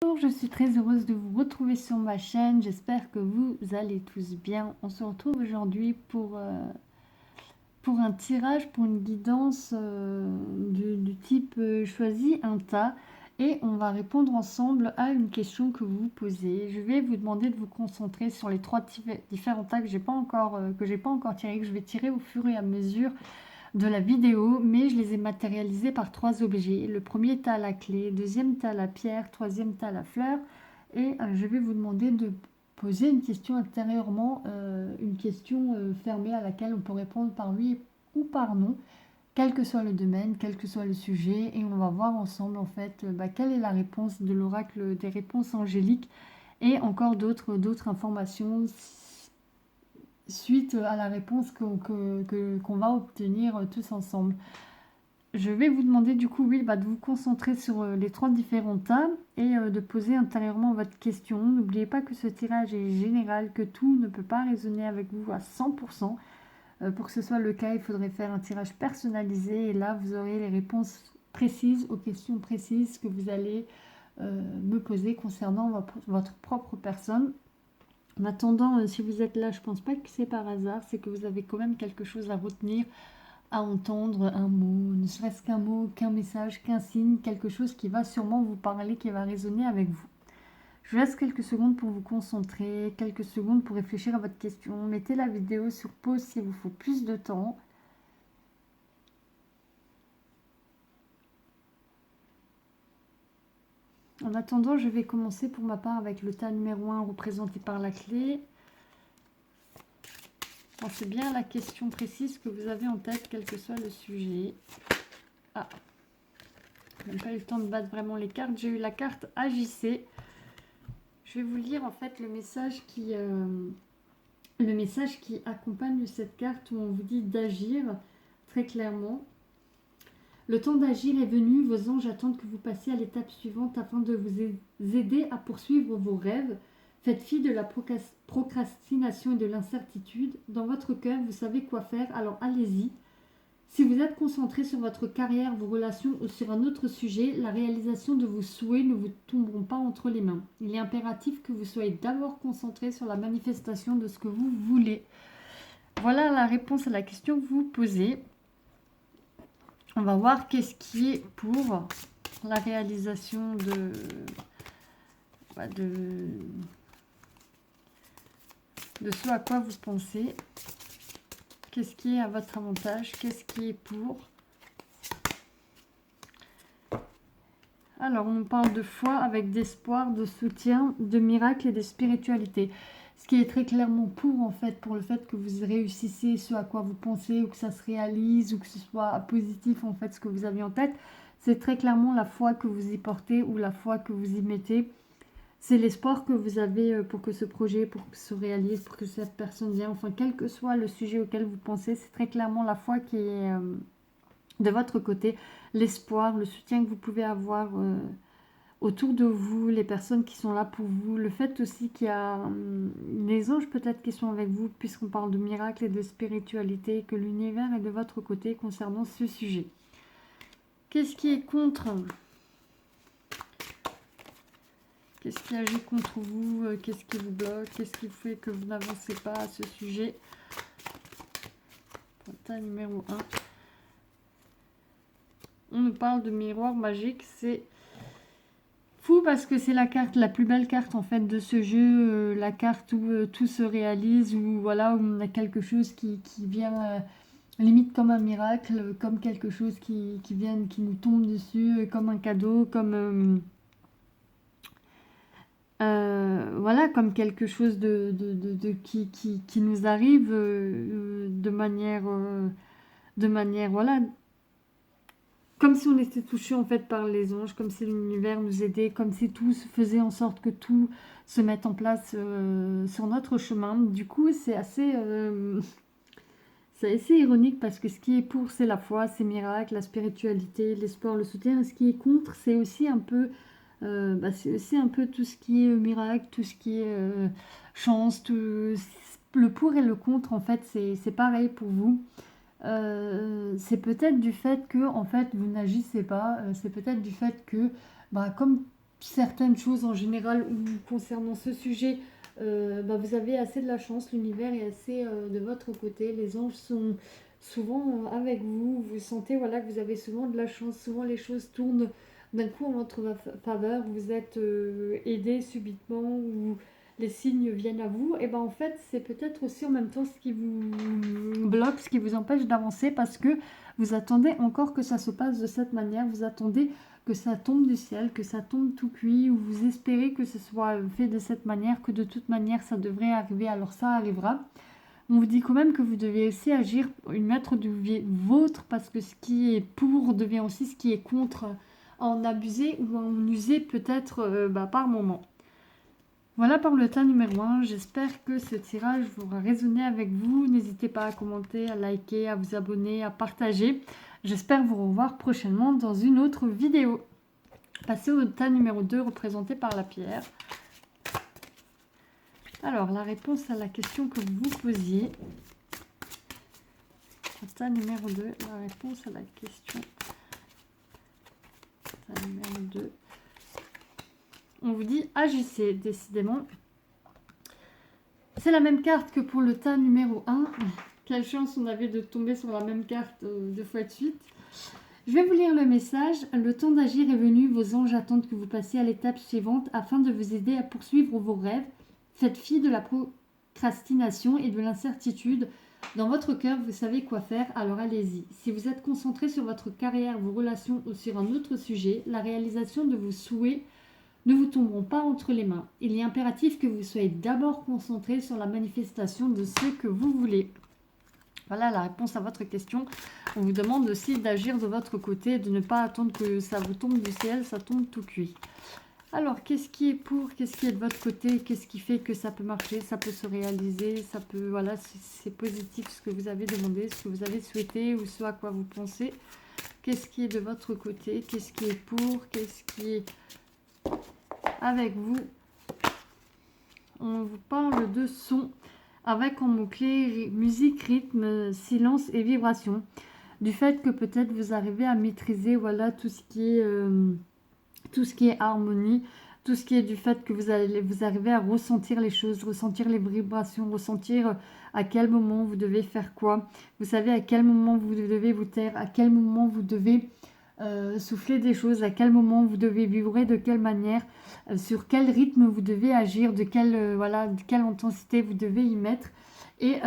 Bonjour, je suis très heureuse de vous retrouver sur ma chaîne. J'espère que vous allez tous bien. On se retrouve aujourd'hui pour un tirage, pour une guidance du type choisis un tas. Et on va répondre ensemble à une question que vous vous posez. Je vais vous demander de vous concentrer sur les trois différents tas que j'ai pas encore tirés, que je vais tirer au fur et à mesure de la vidéo, mais je les ai matérialisés par trois objets. Le premier tas la clé, deuxième tas la pierre, troisième tas la fleur. Et je vais vous demander de poser une question intérieurement, une question fermée à laquelle on peut répondre par oui ou par non, quel que soit le domaine, quel que soit le sujet, et on va voir ensemble en fait quelle est la réponse de l'oracle des réponses angéliques et encore d'autres informations suite à la réponse qu'on va obtenir tous ensemble. Je vais vous demander du coup, oui, de vous concentrer sur les trois différents tas et de poser intérieurement votre question. N'oubliez pas que ce tirage est général, que tout ne peut pas résonner avec vous à 100%. Pour que ce soit le cas, il faudrait faire un tirage personnalisé et là, vous aurez les réponses précises aux questions précises que vous allez me poser concernant votre propre personne. En attendant, si vous êtes là, je ne pense pas que c'est par hasard, c'est que vous avez quand même quelque chose à retenir, à entendre, un mot, ne serait-ce qu'un mot, qu'un message, qu'un signe, quelque chose qui va sûrement vous parler, qui va résonner avec vous. Je vous laisse quelques secondes pour vous concentrer, quelques secondes pour réfléchir à votre question. Mettez la vidéo sur pause s'il vous faut plus de temps. En attendant, je vais commencer pour ma part avec le tas numéro 1 représenté par la clé. Pensez bien à la question précise que vous avez en tête, quel que soit le sujet. Ah, je n'ai pas eu le temps de battre vraiment les cartes. J'ai eu la carte Agissez. Je vais vous lire en fait le message qui accompagne cette carte où on vous dit d'agir très clairement. Le temps d'agir est venu, vos anges attendent que vous passiez à l'étape suivante afin de vous aider à poursuivre vos rêves. Faites fi de la procrastination et de l'incertitude. Dans votre cœur, vous savez quoi faire, alors allez-y. Si vous êtes concentré sur votre carrière, vos relations ou sur un autre sujet, la réalisation de vos souhaits ne vous tomberont pas entre les mains. Il est impératif que vous soyez d'abord concentré sur la manifestation de ce que vous voulez. Voilà la réponse à la question que vous posez. On va voir qu'est-ce qui est pour la réalisation de ce à quoi vous pensez. Qu'est-ce qui est à votre avantage? Qu'est-ce qui est pour? Alors, on parle de foi avec d'espoir, de soutien, de miracle et de spiritualité. Ce qui est très clairement pour, en fait, pour le fait que vous réussissez ce à quoi vous pensez, ou que ça se réalise, ou que ce soit positif, en fait, ce que vous avez en tête. C'est très clairement la foi que vous y portez ou la foi que vous y mettez. C'est l'espoir que vous avez pour que ce projet, pour que se réalise, pour que cette personne vienne. Enfin, quel que soit le sujet auquel vous pensez, c'est très clairement la foi qui est de votre côté. L'espoir, le soutien que vous pouvez avoir autour de vous, les personnes qui sont là pour vous. Le fait aussi qu'il y a les anges peut-être qui sont avec vous, puisqu'on parle de miracle et de spiritualité, que l'univers est de votre côté concernant ce sujet. Qu'est-ce qui est contre ? Qu'est-ce qui agit contre vous? Qu'est-ce qui vous bloque? Qu'est-ce qui fait que vous n'avancez pas à ce sujet? Tas numéro 1. On nous parle de miroir magique. C'est fou parce que c'est la carte, la plus belle carte en fait de ce jeu. La carte où tout se réalise, où voilà, où on a quelque chose qui vient limite comme un miracle, comme quelque chose qui vient, qui nous tombe dessus, comme un cadeau, comme... voilà, comme quelque chose qui nous arrive de manière, voilà, comme si on était touché en fait par les anges, comme si l'univers nous aidait, comme si tout faisait en sorte que tout se mette en place sur notre chemin. Du coup, c'est assez ironique parce que ce qui est pour, c'est la foi, c'est miracle, la spiritualité, l'espoir, le soutien. Et ce qui est contre, c'est aussi un peu... c'est aussi un peu tout ce qui est miracle, tout ce qui est chance, le pour et le contre, en fait, c'est pareil pour vous. C'est peut-être du fait que, en fait, vous n'agissez pas, c'est peut-être du fait que, comme certaines choses en général ou concernant ce sujet, vous avez assez de la chance, l'univers est assez de votre côté, les anges sont souvent avec vous, vous sentez voilà, que vous avez souvent de la chance, souvent les choses tournent d'un coup en votre faveur, vous êtes aidé subitement ou les signes viennent à vous, et ben en fait c'est peut-être aussi en même temps ce qui vous bloque, ce qui vous empêche d'avancer parce que vous attendez encore que ça se passe de cette manière, vous attendez que ça tombe du ciel, que ça tombe tout cuit, ou vous espérez que ce soit fait de cette manière, que de toute manière ça devrait arriver, alors ça arrivera. On vous dit quand même que vous devez aussi agir, une mettre du vôtre, parce que ce qui est pour devient aussi ce qui est contre, en abuser ou en user peut-être par moment. Voilà pour le tas numéro 1, j'espère que ce tirage aura résonné avec vous. N'hésitez pas à commenter, à liker, à vous abonner, à partager. J'espère vous revoir prochainement dans une autre vidéo. Passez au tas numéro 2 représenté par la pierre. Alors, la réponse à la question que vous vous posiez. Le tas numéro 2, la réponse à la question. Tas numéro 2. On vous dit agissez, décidément. C'est la même carte que pour le tas numéro 1. Quelle chance on avait de tomber sur la même carte 2 fois de suite. Je vais vous lire le message. Le temps d'agir est venu. Vos anges attendent que vous passiez à l'étape suivante afin de vous aider à poursuivre vos rêves. Faites fi de la procrastination et de l'incertitude. Dans votre cœur, vous savez quoi faire, alors allez-y. Si vous êtes concentré sur votre carrière, vos relations ou sur un autre sujet, la réalisation de vos souhaits ne vous tomberont pas entre les mains. Il est impératif que vous soyez d'abord concentré sur la manifestation de ce que vous voulez. Voilà la réponse à votre question. On vous demande aussi d'agir de votre côté, de ne pas attendre que ça vous tombe du ciel, ça tombe tout cuit. Alors, qu'est-ce qui est pour, qu'est-ce qui est de votre côté, qu'est-ce qui fait que ça peut marcher, ça peut se réaliser, ça peut, voilà, c'est positif ce que vous avez demandé, ce que vous avez souhaité ou ce à quoi vous pensez. Qu'est-ce qui est de votre côté, qu'est-ce qui est pour, qu'est-ce qui est avec vous. On vous parle de son avec en mots-clés musique, rythme, silence et vibration. Du fait que peut-être vous arrivez à maîtriser voilà, tout ce qui est harmonie, tout ce qui est du fait que vous arrivez à ressentir les choses, ressentir les vibrations, ressentir à quel moment vous devez faire quoi. Vous savez à quel moment vous devez vous taire, à quel moment vous devez souffler des choses, à quel moment vous devez vibrer, de quelle manière, sur quel rythme vous devez agir, de quelle intensité vous devez y mettre. Et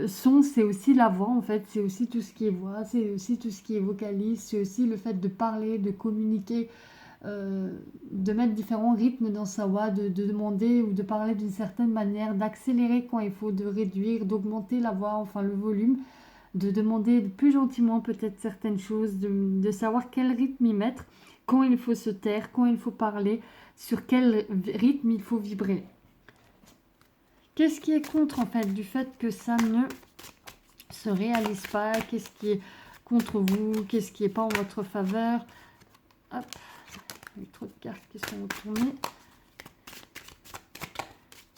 son, c'est aussi la voix en fait, c'est aussi tout ce qui est voix, c'est aussi tout ce qui est vocalise, c'est aussi le fait de parler, de communiquer, de mettre différents rythmes dans sa voix, de demander ou de parler d'une certaine manière, d'accélérer quand il faut, de réduire, d'augmenter la voix, enfin le volume, de demander plus gentiment peut-être certaines choses, de savoir quel rythme y mettre, quand il faut se taire, quand il faut parler, sur quel rythme il faut vibrer. Qu'est-ce qui est contre en fait du fait que ça ne se réalise pas? Qu'est-ce qui est contre vous? Qu'est-ce qui n'est pas en votre faveur? Hop, il y a trop de cartes qui sont retournées.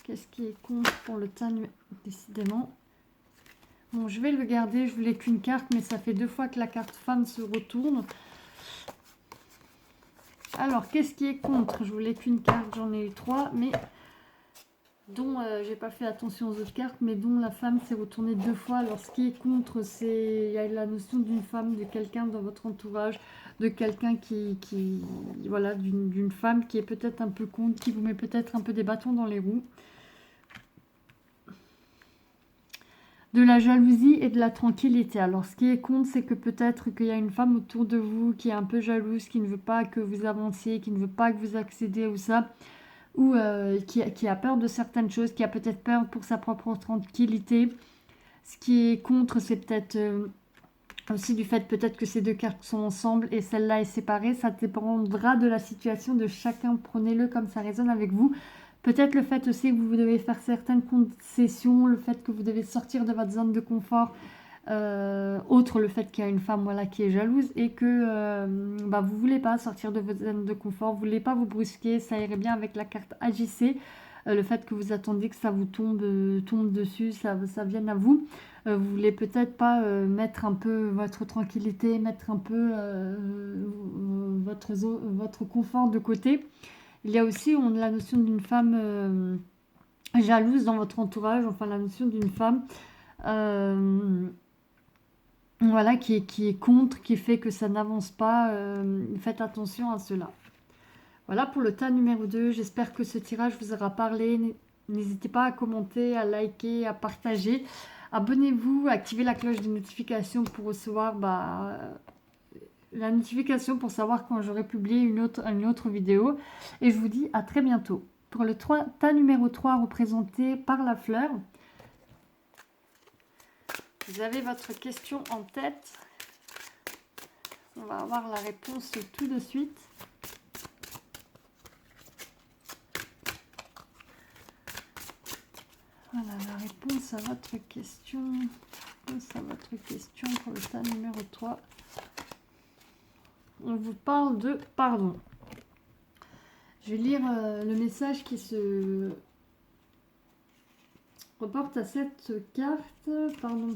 Qu'est-ce qui est contre pour le tas? Décidément. Bon, je vais le garder, je voulais qu'une carte, mais ça fait 2 fois que la carte femme se retourne. Alors, qu'est-ce qui est contre? Je voulais qu'une carte, j'en ai eu 3, mais dont j'ai pas fait attention aux autres cartes, mais dont la femme s'est retournée 2 fois. Alors, ce qui est contre, c'est il y a la notion d'une femme, de quelqu'un dans votre entourage, de quelqu'un voilà, d'une femme qui est peut-être un peu contre, qui vous met peut-être un peu des bâtons dans les roues. De la jalousie et de la tranquillité. Alors, ce qui est contre, c'est que peut-être qu'il y a une femme autour de vous qui est un peu jalouse, qui ne veut pas que vous avanciez, qui ne veut pas que vous accédiez ou ça, ou qui a peur de certaines choses, qui a peut-être peur pour sa propre tranquillité. Ce qui est contre, c'est peut-être aussi du fait peut-être que ces 2 cartes sont ensemble et celle-là est séparée. Ça dépendra de la situation de chacun. Prenez-le comme ça résonne avec vous. Peut-être le fait aussi que vous devez faire certaines concessions, le fait que vous devez sortir de votre zone de confort, autre le fait qu'il y a une femme voilà, qui est jalouse et que vous ne voulez pas sortir de votre zone de confort, vous ne voulez pas vous brusquer, ça irait bien avec la carte agissez. le fait que vous attendiez que ça vous tombe dessus, ça vienne à vous. Vous voulez peut-être pas mettre un peu votre tranquillité, mettre un peu votre confort de côté. Il y a aussi la notion d'une femme jalouse dans votre entourage, enfin la notion d'une femme voilà, qui est contre, qui fait que ça n'avance pas. Faites attention à cela. Voilà pour le tas numéro 2. J'espère que ce tirage vous aura parlé. N'hésitez pas à commenter, à liker, à partager. Abonnez-vous, activez la cloche de notification pour recevoir la notification pour savoir quand j'aurai publié une autre vidéo. Et je vous dis à très bientôt. Pour le tas numéro 3 représenté par la fleur, vous avez votre question en tête. On va avoir la réponse tout de suite. Voilà la réponse à votre question. Réponse à votre question pour le tas numéro 3. On vous parle de pardon. Je vais lire le message qui se reporte à cette carte. Pardon.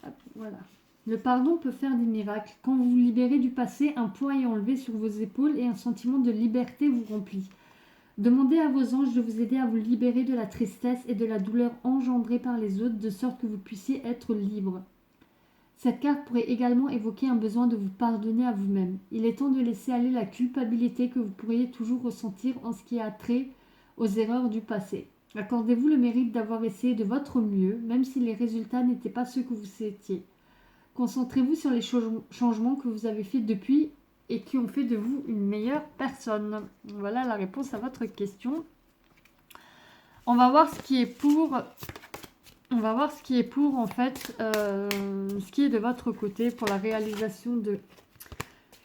Hop, voilà. Le pardon peut faire des miracles. Quand vous vous libérez du passé, un poids est enlevé sur vos épaules et un sentiment de liberté vous remplit. Demandez à vos anges de vous aider à vous libérer de la tristesse et de la douleur engendrée par les autres, de sorte que vous puissiez être libre. Cette carte pourrait également évoquer un besoin de vous pardonner à vous-même. Il est temps de laisser aller la culpabilité que vous pourriez toujours ressentir en ce qui a trait aux erreurs du passé. Accordez-vous le mérite d'avoir essayé de votre mieux, même si les résultats n'étaient pas ceux que vous souhaitiez. Concentrez-vous sur les changements que vous avez faits depuis et qui ont fait de vous une meilleure personne. Voilà la réponse à votre question. On va voir ce qui est pour... en fait, ce qui est de votre côté pour la réalisation de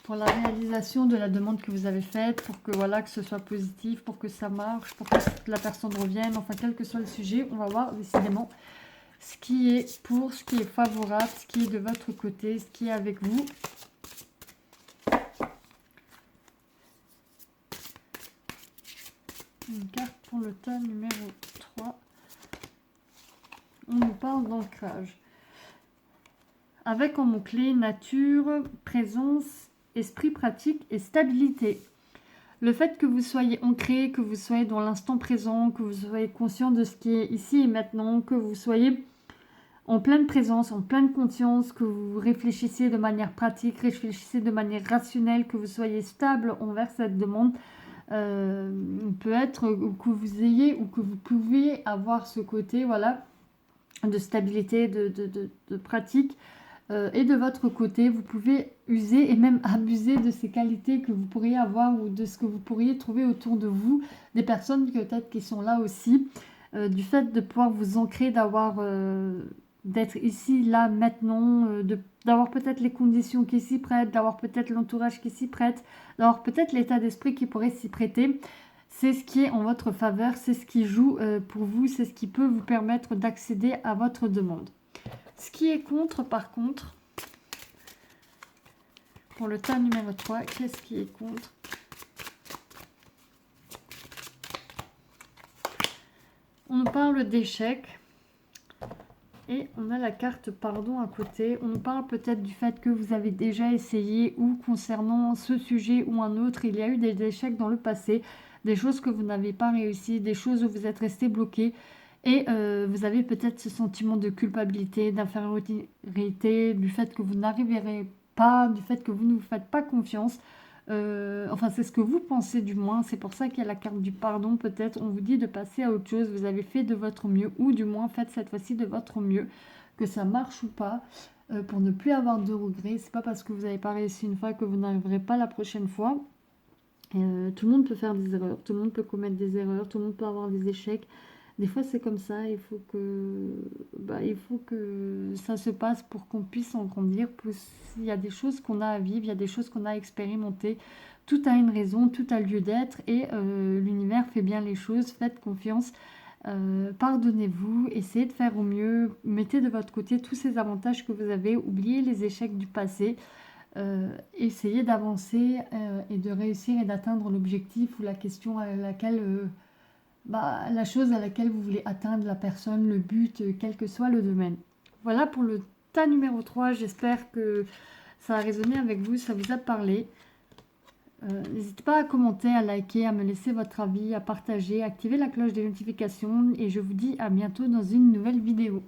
la demande que vous avez faite, pour que voilà que ce soit positif, pour que ça marche, pour que la personne revienne, enfin quel que soit le sujet, on va voir décidément ce qui est pour, ce qui est favorable, ce qui est de votre côté, ce qui est avec vous. Une carte pour le tas numéro 3. On nous parle d'ancrage. Avec en mot-clé nature, présence, esprit pratique et stabilité. Le fait que vous soyez ancré, que vous soyez dans l'instant présent, que vous soyez conscient de ce qui est ici et maintenant, que vous soyez en pleine présence, en pleine conscience, que vous réfléchissez de manière pratique, réfléchissez de manière rationnelle, que vous soyez stable envers cette demande, peut être que vous ayez ou que vous pouvez avoir ce côté, voilà, de stabilité, de pratique. Et de votre côté, vous pouvez user et même abuser de ces qualités que vous pourriez avoir ou de ce que vous pourriez trouver autour de vous, des personnes peut-être qui sont là aussi, du fait de pouvoir vous ancrer, d'être ici, là, maintenant, d'avoir peut-être les conditions qui s'y prêtent, d'avoir peut-être l'entourage qui s'y prête, d'avoir peut-être l'état d'esprit qui pourrait s'y prêter. C'est ce qui est en votre faveur, c'est ce qui joue pour vous, c'est ce qui peut vous permettre d'accéder à votre demande. Ce qui est contre, par contre, pour le tas numéro 3, qu'est-ce qui est contre? On nous parle d'échec. Et on a la carte pardon à côté. On nous parle peut-être du fait que vous avez déjà essayé ou concernant ce sujet ou un autre, il y a eu des échecs dans le passé, des choses que vous n'avez pas réussi, des choses où vous êtes resté bloqué. Et vous avez peut-être ce sentiment de culpabilité, d'infériorité, du fait que vous n'arriverez pas, du fait que vous ne vous faites pas confiance. Enfin, c'est ce que vous pensez du moins. C'est pour ça qu'il y a la carte du pardon. Peut-être on vous dit de passer à autre chose. Vous avez fait de votre mieux, ou du moins faites cette fois-ci de votre mieux, que ça marche ou pas, pour ne plus avoir de regrets. C'est pas parce que vous n'avez pas réussi une fois que vous n'arriverez pas la prochaine fois. Tout le monde peut faire des erreurs, tout le monde peut commettre des erreurs, tout le monde peut avoir des échecs. Des fois c'est comme ça, il faut que ça se passe pour qu'on puisse en grandir. Il y a des choses qu'on a à vivre, il y a des choses qu'on a à expérimenter. Tout a une raison, tout a lieu d'être et l'univers fait bien les choses, faites confiance. Pardonnez-vous, essayez de faire au mieux, mettez de votre côté tous ces avantages que vous avez, oubliez les échecs du passé. Essayez d'avancer et de réussir et d'atteindre l'objectif ou la question à laquelle, la chose à laquelle vous voulez atteindre, la personne, le but, quel que soit le domaine. Voilà pour le tas numéro 3. J'espère que ça a résonné avec vous, ça vous a parlé. N'hésitez pas à commenter, à liker, à me laisser votre avis, à partager, à activer la cloche des notifications et je vous dis à bientôt dans une nouvelle vidéo.